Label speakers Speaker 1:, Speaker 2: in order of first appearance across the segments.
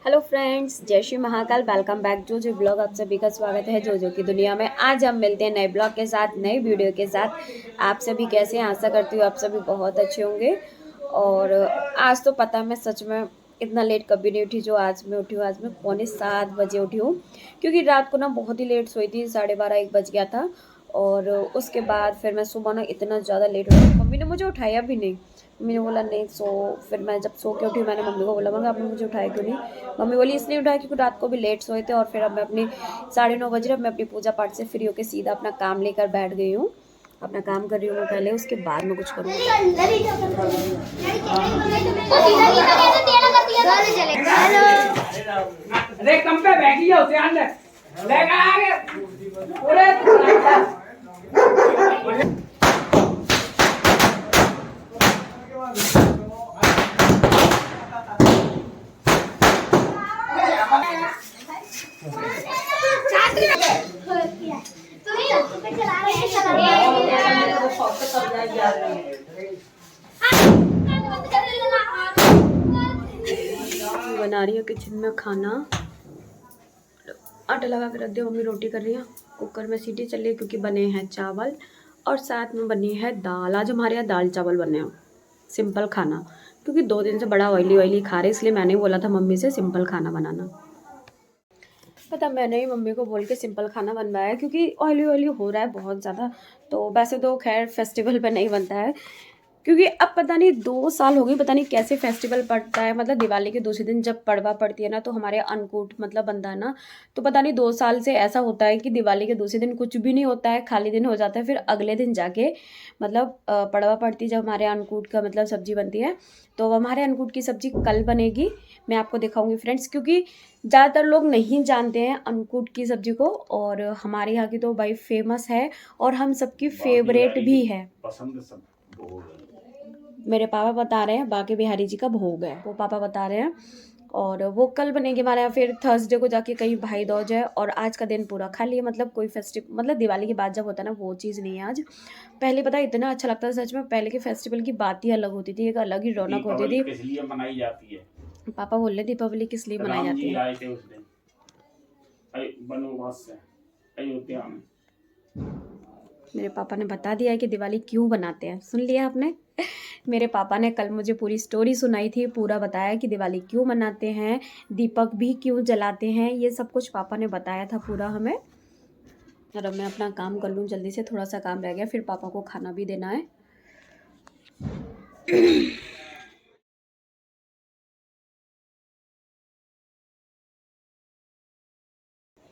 Speaker 1: Hello friends, जय Shri Mahakal. Welcome back जो blog. आप सभी का स्वागत है जो की दुनिया में। आज हम मिलते हैं नए ब्लॉग के साथ, नई वीडियो के साथ। आप सभी कैसे हैं? आशा करती हूँ आप सभी बहुत अच्छे होंगे। और आज तो पता है, मैं सच में इतना लेट कभी नहीं उठी जो आज मैं उठी हूँ। आज मैं 6:45 बजे उठी हूँ, क्योंकि रात को ना बहुत ही लेट सोई थी। 12:30-1 बज गया था। और उसके बाद फिर मैं सुबह ना इतना ज़्यादा लेट हो गई, मम्मी ने मुझे उठाया भी नहीं। मम्मी ने बोला नहीं सो। फिर मैं जब सो के उठी, मैंने मम्मी को बोला, मम्मी आपने मुझे उठाया क्यों नहीं? मम्मी बोली इसलिए उठाया क्योंकि रात को भी लेट सोए थे। और फिर अब मैं अपनी 9:30 बज रहे, मैं अपनी पूजा पाठ से फ्री होकर सीधा अपना काम लेकर बैठ गई हूँ। अपना काम कर रही हूँ मैं पहले, उसके बाद में कुछ करूँगी। बना रही है किचन में खाना। आटा लगा के रख दिया, मम्मी रोटी कर रही है। कुकर में सीटी चल रही है क्योंकि बने हैं चावल और साथ में बनी है दाल। आज हमारे यहाँ दाल चावल बने हैं, सिंपल खाना, क्योंकि 2 दिन से बड़ा ऑयली खा रहे, इसलिए मैंने बोला था मम्मी से सिंपल खाना बनाना। पता मैंने ही मम्मी को बोल के सिंपल खाना बनवाया, क्योंकि ऑयली हो रहा है बहुत ज़्यादा। तो वैसे तो खैर फेस्टिवल पे नहीं बनता है, क्योंकि अब पता नहीं 2 साल हो गए, पता नहीं कैसे फेस्टिवल पड़ता है। मतलब दिवाली के दूसरे दिन जब पड़वा पड़ती है ना, तो हमारे अन्नकूट मतलब बनता है ना। तो पता नहीं 2 साल से ऐसा होता है कि दिवाली के दूसरे दिन कुछ भी नहीं होता है, खाली दिन हो जाता है। फिर अगले दिन जाके मतलब पड़वा पड़ती है, जब हमारे अन्नकूट का मतलब सब्जी बनती है। तो हमारे अन्नकूट की सब्जी कल बनेगी, मैं आपको दिखाऊंगी फ्रेंड्स, क्योंकि ज़्यादातर लोग नहीं जानते हैं अन्नकूट की सब्जी को। और हमारे यहाँ की तो भाई फेमस है और हम सबकी फेवरेट भी है। मेरे पापा बता रहे हैं बाके बिहारी जी का भोग है, वो पापा बता रहे हैं। और वो कल बनेगी हमारे यहाँ। फिर थर्सडे को जाके कहीं भाई दूज है। और आज का दिन पूरा खाली है, मतलब कोई फेस्टिव मतलब दिवाली के बाद जब होता है ना, वो चीज़ नहीं है आज। पहले पता इतना अच्छा लगता था सच में, पहले के फेस्टिवल की बात ही अलग होती थी, एक अलग ही रौनक होती थी।
Speaker 2: किस लिए मनाई जाती है?
Speaker 1: पापा बोल रहे दीपावली किस लिए मनाई जाती है?
Speaker 2: आए थे उस दिन वनवास से अयोध्या में।
Speaker 1: मेरे पापा ने बता दिया है कि दिवाली क्यों बनाते हैं, सुन लिया आपने? मेरे पापा ने कल मुझे पूरी स्टोरी सुनाई थी, पूरा बताया कि दिवाली क्यों मनाते हैं, दीपक भी क्यों जलाते हैं, ये सब कुछ पापा ने बताया था पूरा हमें। और अब मैं अपना काम कर लूँ जल्दी से, थोड़ा सा काम रह गया, फिर पापा को खाना भी देना है।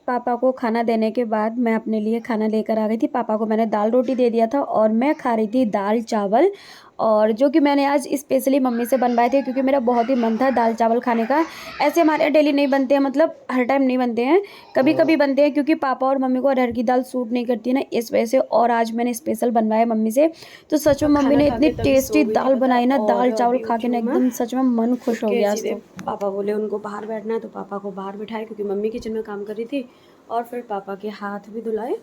Speaker 1: पापा को खाना देने के बाद मैं अपने लिए खाना लेकर आ गई थी। पापा को मैंने दाल रोटी दे दिया था और मैं खा रही थी दाल चावल, और जो कि मैंने आज स्पेशली मम्मी से बनवाए थे, क्योंकि मेरा बहुत ही मन था दाल चावल खाने का। ऐसे हमारे यहाँ डेली नहीं बनते हैं, मतलब हर टाइम नहीं बनते हैं, कभी कभी बनते हैं, क्योंकि पापा और मम्मी को अरहर की दाल सूट नहीं करती है ना, इस वजह से। और आज मैंने स्पेशल बनवाया मम्मी से, तो सच में मम्मी ने इतनी टेस्टी दाल बनाई ना, दाल चावल खा के ना एकदम सच में मन खुश हो गया। तो पापा बोले उनको बाहर बैठना है, तो पापा को बाहर बिठाए, क्योंकि मम्मी किचन में काम कर रही थी। और फिर पापा के हाथ भी धुलाए,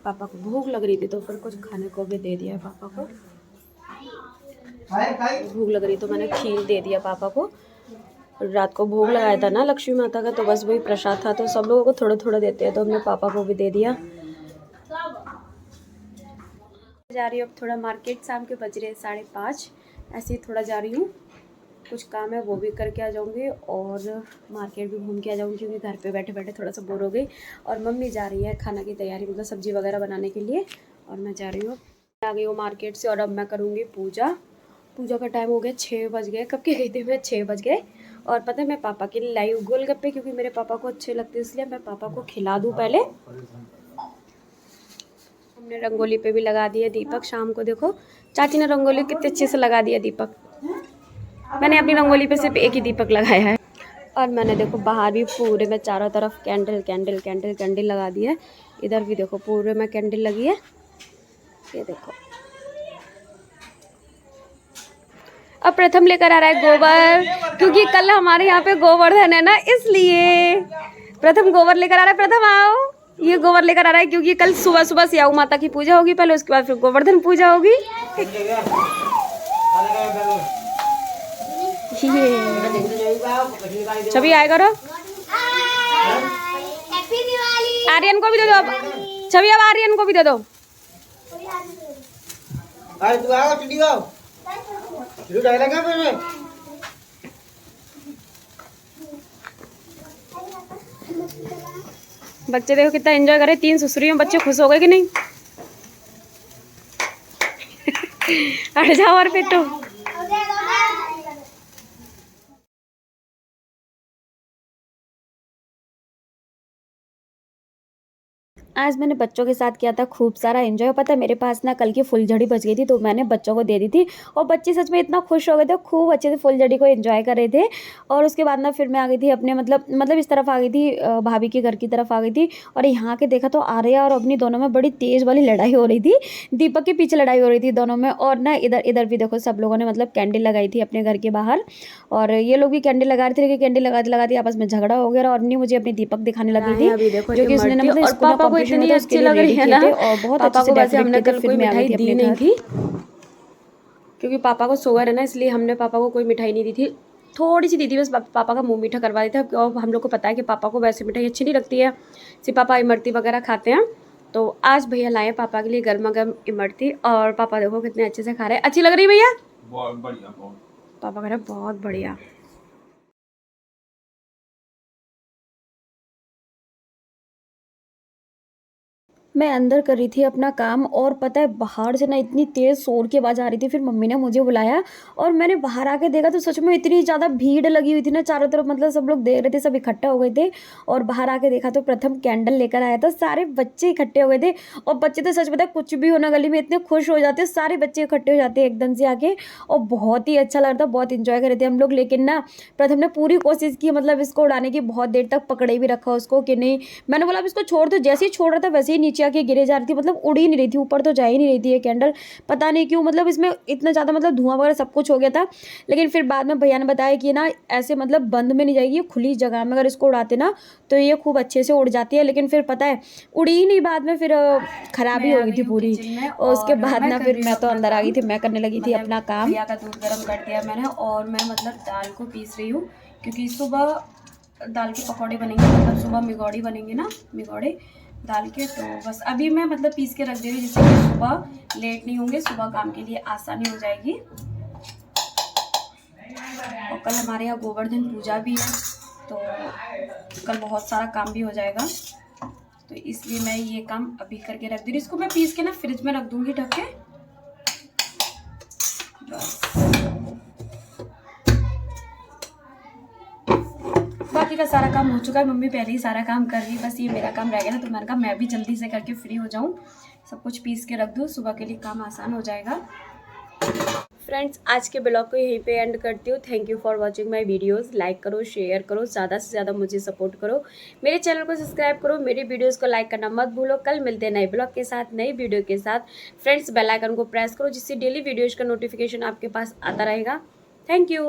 Speaker 1: पापा को भूख लग रही थी तो फिर कुछ खाने को भी दे दिया है पापा को। भूख लग रही तो मैंने खीर दे दिया पापा को। रात को भोग लगाया था ना लक्ष्मी माता का, तो बस वही प्रसाद था, तो सब लोगों को थोड़ा थोड़ा देते हैं, तो हमने पापा को भी दे दिया। जा रही हूँ अब थोड़ा मार्केट, शाम के बज रहे 5:30, ऐसे ही थोड़ा जा रही हूँ, कुछ काम है वो भी करके आ जाऊँगी और मार्केट भी घूम के आ जाऊँगी, क्योंकि घर पे बैठे बैठे थोड़ा सा बोर हो गई। और मम्मी जा रही है खाना की तैयारी, मतलब सब्ज़ी वगैरह बनाने के लिए, और मैं जा रही हूँ। आ गई हूँ मार्केट से, और अब मैं करूँगी पूजा। पूजा का टाइम हो गया, 6 बज गए, कब के गई थी मैं, 6 बज गए। और पता है मैं पापा के लिए लाई हूँ गोलगप्पे, क्योंकि मेरे पापा को अच्छे लगते हैं, इसलिए मैं पापा को खिला दूँ पहले। हमने रंगोली पे भी लगा दिया दीपक, शाम को देखो चाची ने रंगोली कितने अच्छे से लगा दिया दीपक। मैंने अपनी रंगोली पे सिर्फ एक ही दीपक लगाया है। और मैंने देखो बाहर भी पूरे में चारों तरफ कैंडल कैंडल कैंडल कैंडल लगा दी है। इधर भी देखो पूरे में कैंडल लगी है, ये देखो। अब प्रथम लेकर आ रहा है गोबर, क्योंकि कल हमारे यहाँ पे गोवर्धन है ना, इसलिए प्रथम गोबर लेकर आ रहा है। प्रथम आओ, ये गोबर लेकर आ रहा है, क्योंकि कल सुबह सुबह सियाऊ माता की पूजा होगी पहले, उसके बाद फिर गोवर्धन पूजा होगी। छवि आए करो, आर्यन को भी दे दो अब। छवि अब आर्यन को भी दे दो। बच्चे देखो कितना एंजॉय करे, 3 सुसरी में बच्चे खुश हो गए कि नहीं? हट जाओ और पिट्टू। आज मैंने बच्चों के साथ किया था खूब सारा एंजॉय। पता है मेरे पास ना कल की फुलझड़ी बच गई थी, तो मैंने बच्चों को दे दी थी और बच्चे सच में इतना खुश हो गए थे, खूब अच्छे से फुलझड़ी को एंजॉय कर रहे थे। और उसके बाद ना फिर मैं आ गई थी अपने मतलब इस तरफ आ गई थी, भाभी के घर की तरफ आ गई थी। और यहाँ के देखा तो आर्या और अपनी दोनों में बड़ी तेज़ वाली लड़ाई हो रही थी, दीपक के पीछे लड़ाई हो रही थी दोनों में। और ना इधर भी देखो सब लोगों ने मतलब कैंडल लगाई थी अपने घर के बाहर, और ये लोग भी कैंडल लगा रहे थे, लेकिन कैंडल लगाते आपस में झगड़ा हो गया और अन्नी मुझे अपनी दीपक दिखाने लगी थी। अभी देखो जो कि उसने मतलब और पापा को इतनी अच्छी लग रही है ना, और बहुत पापा को वैसे हमने कल कोई मिठाई दी नहीं थी, क्योंकि पापा को शुगर है ना, इसलिए हमने पापा को कोई मिठाई नहीं दी थी। थोड़ी सी दी थी बस, पापा का मुंह मीठा करवा देते हैं। और हम लोग को पता है कि पापा को वैसे मिठाई अच्छी नहीं लगती है, सिर्फ पापा इमरती वगैरह खाते हैं। तो आज भैया लाए पापा के लिए गर्मा गर्म इमरती, और पापा देखो कितने अच्छे से खा रहे हैं। अच्छी लग रही है भैया?
Speaker 2: बहुत बढ़िया।
Speaker 1: पापा कह रहे बहुत बढ़िया। मैं अंदर कर रही थी अपना काम, और पता है बाहर से ना इतनी तेज़ शोर की आवाज़ आ रही थी। फिर मम्मी ने मुझे बुलाया और मैंने बाहर आके देखा तो सच में इतनी ज़्यादा भीड़ लगी हुई थी ना चारों तरफ, मतलब सब लोग देख रहे थे, सब इकट्ठा हो गए थे। और बाहर आके देखा तो प्रथम कैंडल लेकर आया था, सारे बच्चे इकट्ठे हो गए थे। और बच्चे तो सच बताए कुछ भी होना गली में इतने खुश हो जाते हैं, सारे बच्चे इकट्ठे हो जाते हैं एकदम से आके, और बहुत ही अच्छा लग रहा था, बहुत इंजॉय कर रहे थे हम लोग। लेकिन ना प्रथम ने पूरी कोशिश की मतलब इसको उड़ाने की, बहुत देर तक पकड़े भी रखा उसको कि नहीं। मैंने बोला अब इसको छोड़ दो, जैसे ही छोड़ रहा था वैसे ही नीचे आके गिरे जा रही थी, मतलब उड़ ही नहीं रही थी, ऊपर तो जा ही नहीं रही थी ये कैंडल। पता नहीं क्यों, मतलब इसमें इतना ज़्यादा मतलब धुआं वगैरह सब कुछ हो गया था। लेकिन फिर बाद में भैया ने बताया कि ना ऐसे मतलब बंद में नहीं जाएगी, ये खुली जगह में अगर इसको उड़ाते ना तो ये खूब अच्छे से उड़ जाती है। लेकिन फिर पता है उड़ी ही नहीं, बाद में फिर खराबी हो गई थी पूरी। और उसके बाद ना फिर मैं तो अंदर आ गई थी, मैं करने लगी थी अपना काम। भैया का दूध गर्म कर दिया मैंने, और मैं मतलब दाल को पीस रही हूँ, क्योंकि सुबह दाल के पकौड़े बनेंगे, मतलब सुबह मिगौड़ी बनेंगे ना, मिगौड़े दाल के। तो बस अभी मैं मतलब पीस के रख दे रही हूँ, जिससे कि सुबह लेट नहीं होंगे, सुबह काम के लिए आसानी हो जाएगी। और कल हमारे यहाँ गोवर्धन पूजा भी है, तो कल बहुत सारा काम भी हो जाएगा, तो इसलिए मैं ये काम अभी करके रख दे रही हूँ। इसको मैं पीस के ना फ्रिज में रख दूँगी ढक के, बस। बाकी का सारा काम हो चुका है, मम्मी पहले ही सारा काम कर रही, बस ये मेरा काम रह गया ना, तो मैंने कहा मैं भी जल्दी से करके फ्री हो जाऊं, सब कुछ पीस के रख दूं, सुबह के लिए काम आसान हो जाएगा। फ्रेंड्स आज के ब्लॉग को यहीं पे एंड करती हूँ। Thank you for watching my videos. Like करो, शेयर करो, ज़्यादा से ज़्यादा मुझे सपोर्ट करो, मेरे चैनल को सब्सक्राइब करो, मेरी वीडियोज़ को लाइक करना मत भूलो। कल मिलते हैं नए ब्लॉग के साथ, नई वीडियो के साथ। फ्रेंड्स बेल आइकन को प्रेस करो, जिससे डेली वीडियोज़ का नोटिफिकेशन आपके पास आता रहेगा। Thank you.